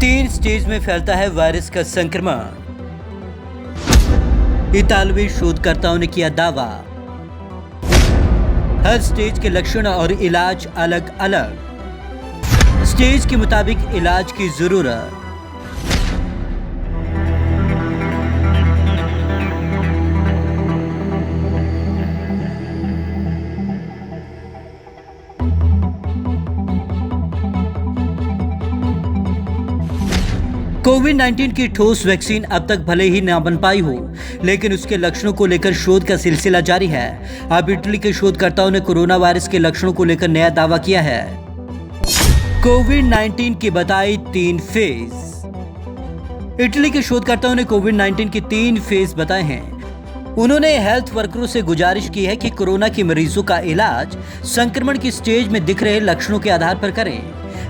3 stage में फैलता है वायरस का संक्रमण। इतालवी शोधकर्ताओं ने किया दावा। हर स्टेज के लक्षण और इलाज अलग अलग। स्टेज के मुताबिक इलाज की जरूरत। कोविड-19 की ठोस वैक्सीन अब तक भले ही न बन पाई हो, लेकिन उसके लक्षणों को लेकर शोध का सिलसिला जारी है। अब इटली के शोधकर्ताओं ने कोरोना वायरस के लक्षणों को लेकर नया दावा किया है। कोविड-19 की बताई 3 फेज। इटली के शोधकर्ताओं ने कोविड-19 की 3 फेज बताए हैं। उन्होंने हेल्थ वर्करों से गुजारिश की है कि कोरोना के मरीजों का इलाज संक्रमण की स्टेज में दिख रहे लक्षणों के आधार पर करें।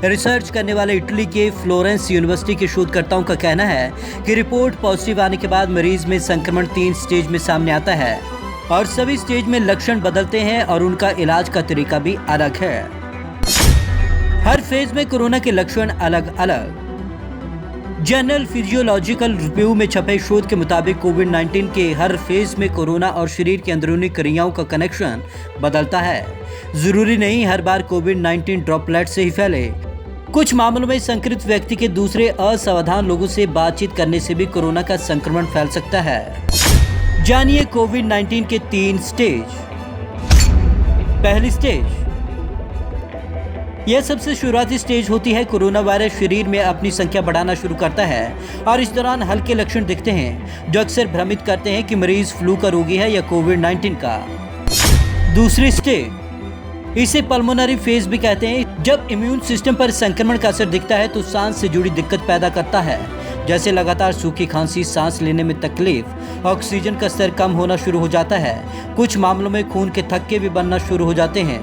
रिसर्च करने वाले इटली के फ्लोरेंस यूनिवर्सिटी के शोधकर्ताओं का कहना है कि रिपोर्ट पॉजिटिव आने के बाद मरीज में संक्रमण 3 स्टेज में सामने आता है और सभी स्टेज में लक्षण बदलते हैं और उनका इलाज का तरीका भी अलग है। हर फेज में कोरोना के लक्षण अलग अलग। जर्नल फिजियोलॉजिकल रिव्यू में छपे शोध के मुताबिक कोविड-19 के हर फेज में कोरोना और शरीर की अंदरूनी क्रियाओं का कनेक्शन बदलता है। जरूरी नहीं हर बार कोविड-19 ड्रॉपलेट से ही फैले। कुछ मामलों में संक्रमित व्यक्ति के दूसरे असावधान लोगों से बातचीत करने से भी कोरोना का संक्रमण फैल सकता है। जानिए कोविड-19 के 3 स्टेज। पहली स्टेज, यह सबसे शुरुआती स्टेज होती है। कोरोना वायरस शरीर में अपनी संख्या बढ़ाना शुरू करता है और इस दौरान हल्के लक्षण दिखते हैं जो अक्सर भ्रमित करते हैं कि मरीज फ्लू का रोगी है या कोविड-19 का। दूसरी स्टेज, इसे पल्मोनरी फेज भी कहते हैं। जब इम्यून सिस्टम पर संक्रमण का असर दिखता है तो सांस से जुड़ी दिक्कत पैदा करता है, जैसे लगातार सूखी खांसी, सांस लेने में तकलीफ, ऑक्सीजन का स्तर कम होना शुरू हो जाता है। कुछ मामलों में खून के थक्के भी बनना शुरू हो जाते हैं।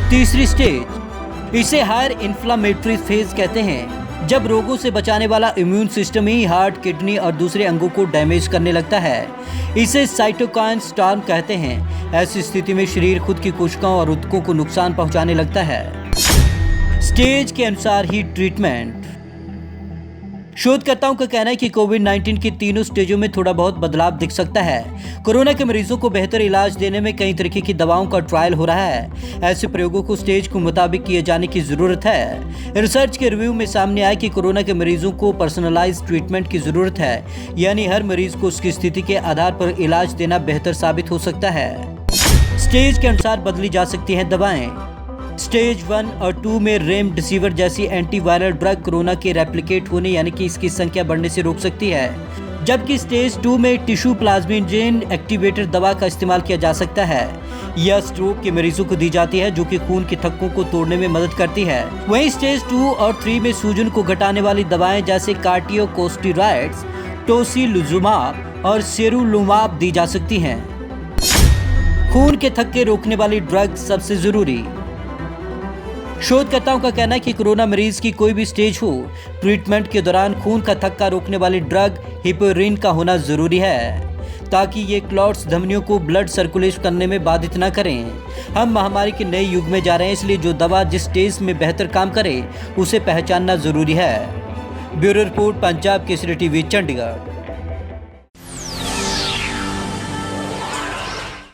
तीसरी स्टेज, इसे हायर इन्फ्लामेटरी फेज कहते हैं। जब रोगों से बचाने वाला इम्यून सिस्टम ही हार्ट, किडनी और दूसरे अंगों को डैमेज करने लगता है। इसे साइटोकाइन स्टॉर्म कहते हैं। ऐसी स्थिति में शरीर खुद की कोशिकाओं और ऊतकों को नुकसान पहुंचाने लगता है। स्टेज के अनुसार ही ट्रीटमेंट। शोधकर्ताओं का कहना है कि कोविड-19 की तीनों स्टेजों में थोड़ा बहुत बदलाव दिख सकता है। कोरोना के मरीजों को बेहतर इलाज देने में कई तरीके की दवाओं का ट्रायल हो रहा है। ऐसे प्रयोगों को स्टेज के मुताबिक किए जाने की जरूरत है। रिसर्च के रिव्यू में सामने आया कि कोरोना के मरीजों को पर्सनलाइज्ड ट्रीटमेंट की जरूरत है, यानी हर मरीज को उसकी स्थिति के आधार पर इलाज देना बेहतर साबित हो सकता है। स्टेज के अनुसार बदली जा सकती हैं दवाएं। स्टेज 1 और 2 में रेमडेसिविर जैसी एंटीवायरल ड्रग कोरोना के रेप्लिकेट होने यानी कि इसकी संख्या बढ़ने से रोक सकती है, जबकि स्टेज 2 में टिश्यू प्लाज्मिन एक्टिवेटर दवा का इस्तेमाल किया जा सकता है। यह स्ट्रोक के मरीजों को दी जाती है जो कि खून के थक्कों को तोड़ने में मदद करती है। वहीं स्टेज 2 और 3 में सूजन को घटाने वाली दवाएं जैसे कार्टियोकोस्टेरॉइड्स, टोसिलुजुमाब और सेरुलुमाब दी जा सकती हैं। खून के थक्के रोकने वाली ड्रग सबसे जरूरी। शोधकर्ताओं का कहना है कि कोरोना मरीज की कोई भी स्टेज हो, ट्रीटमेंट के दौरान खून का थक्का रोकने वाली ड्रग हिपेरिन का होना जरूरी है, ताकि ये क्लॉट्स धमनियों को ब्लड सर्कुलेट करने में बाधित न करें। हम महामारी के नए युग में जा रहे हैं, इसलिए जो दवा जिस स्टेज में बेहतर काम करे उसे पहचानना जरूरी है। Bureau report, Punjab Kesari TV, Chandigarh.